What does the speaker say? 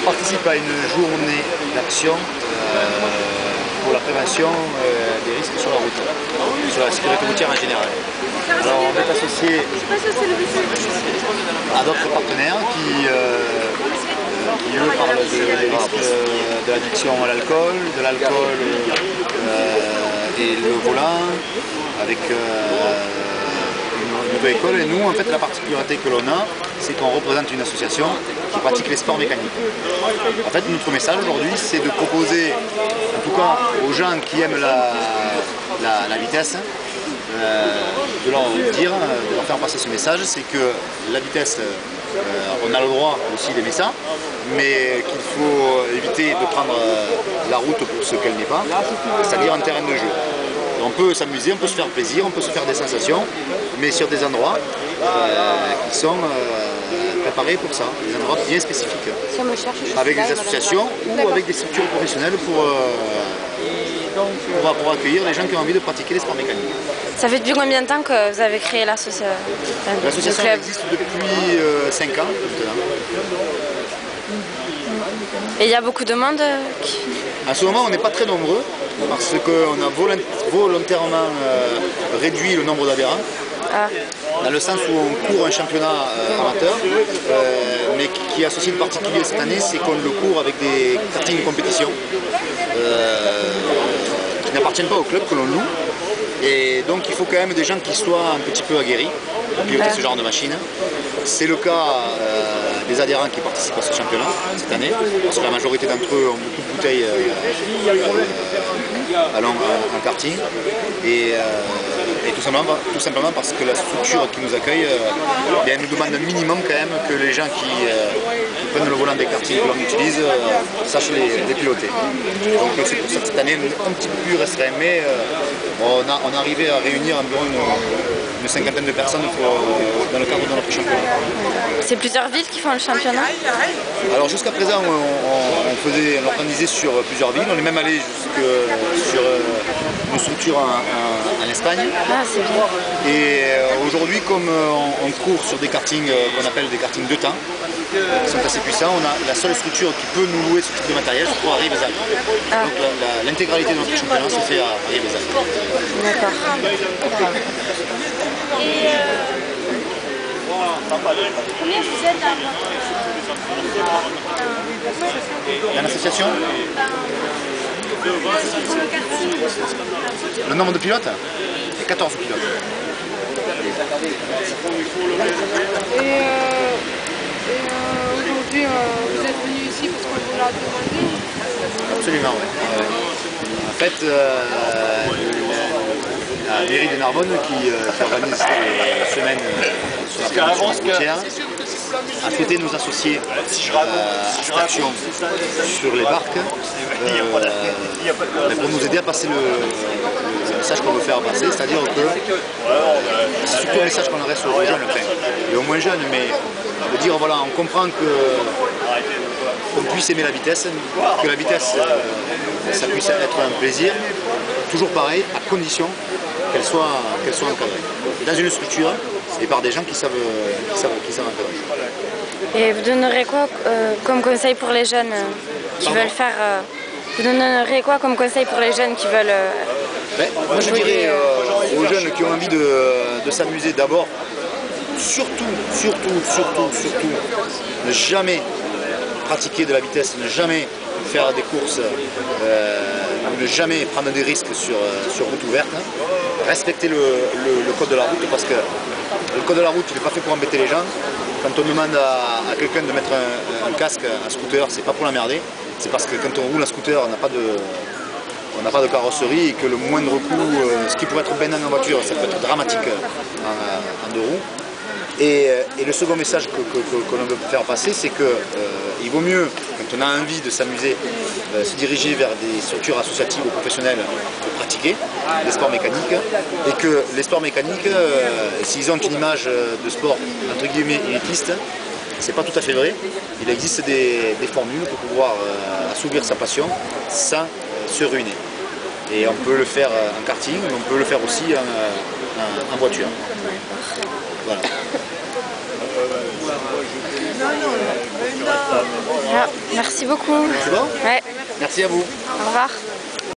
participe à une journée d'action pour la prévention des risques sur la route, sur la sécurité routière en général. Alors on est associé à d'autres partenaires qui eux parlent des risques de l'addiction à l'alcool, et le volant, avec une auto-école. Et nous, en fait, la particularité que l'on a, c'est qu'on représente une association qui pratique les sports mécaniques. En fait, notre message aujourd'hui, c'est de proposer, en tout cas aux gens qui aiment la vitesse, de leur dire, de leur faire passer ce message, c'est que la vitesse, on a le droit aussi d'aimer ça, mais qu'il faut éviter de prendre la route pour ce qu'elle n'est pas, c'est-à-dire un terrain de jeu. On peut s'amuser, on peut se faire plaisir, on peut se faire des sensations, mais sur des endroits qui sont préparés pour ça, des endroits bien spécifiques, avec des associations ou avec des structures professionnelles pour accueillir les gens qui ont envie de pratiquer les sports mécaniques. Ça fait depuis combien de temps que vous avez créé l'association? L'association existe depuis 5 ans maintenant. Et il y a beaucoup de monde À ce moment, on n'est pas très nombreux parce qu'on a volontairement réduit le nombre d'adhérents. Dans le sens où on court un championnat amateur, mais qui est associé de particulier cette année, c'est qu'on le court avec des karting compétition qui n'appartiennent pas au club, que l'on loue. Et donc il faut quand même des gens qui soient un petit peu aguerris pour piloter ce genre de machine. C'est le cas des adhérents qui participent à ce championnat cette année, parce que la majorité d'entre eux ont beaucoup de bouteilles en karting. Et tout simplement parce que la structure qui nous accueille nous demande un minimum quand même que les gens qui prennent le volant des kartings que l'on utilise sachent les piloter. Donc c'est pour ça que cette année un petit peu plus restreint, mais on a arrivé à réunir environ une cinquantaine de personnes dans le cadre de notre championnat. C'est plusieurs villes qui font le championnat? Alors jusqu'à présent on organisait sur plusieurs villes, on est même allé sur une structure en Espagne. Ah, c'est bien. Et aujourd'hui, comme on court sur des kartings qu'on appelle des kartings de temps, qui sont assez puissants, on a la seule structure qui peut nous louer ce type de matériel, c'est pour Rivesaltes. Donc l'intégralité de notre championnat se fait à Rivesaltes. D'accord. Et combien vous êtes dans Dans l'association? Le nombre de pilotes? 14 pilotes. Aujourd'hui, vous êtes venu ici parce qu'on vous l'a demandé? Absolument, oui. En fait, la mairie de Narbonne qui organise cette semaine sur la prévention routière a souhaité nous associer à cette action sur les barques pour nous aider à passer le message qu'on veut faire passer, c'est-à-dire que c'est surtout le message qu'on adresse aux jeunes, et aux moins jeunes, mais de dire voilà, on comprend qu'on puisse aimer la vitesse, que la vitesse ça puisse être un plaisir, toujours pareil, à condition qu'elle soit encadrée dans une structure et par des gens qui savent encadrer. Et vous donnerez quoi comme conseil pour les jeunes qui veulent faire... vous donnerez quoi comme conseil pour les jeunes qui veulent... Moi je dirais aux jeunes qui ont envie de s'amuser d'abord, surtout, ne jamais pratiquer de la vitesse, ne jamais faire des courses, ne jamais prendre des risques sur route ouverte, respecter le code de la route, parce que le code de la route il n'est pas fait pour embêter les gens. Quand on demande à quelqu'un de mettre un casque, un scooter, c'est pas pour l'emmerder, c'est parce que quand on roule un scooter, on n'a pas de carrosserie et que le moindre coup, ce qui pourrait être bénin en voiture, ça peut être dramatique en deux roues. Et le second message que l'on veut faire passer, c'est qu'il vaut mieux, quand on a envie de s'amuser, se diriger vers des structures associatives ou professionnelles pour pratiquer les sports mécaniques, et que les sports mécaniques, s'ils ont une image de sport entre guillemets élitiste, c'est pas tout à fait vrai. Il existe des formules pour pouvoir assouvir sa passion sans se ruiner. Et on peut le faire en karting, mais on peut le faire aussi en voiture. Voilà. Voilà. Merci beaucoup. C'est bon? Ouais. Merci à vous. Au revoir.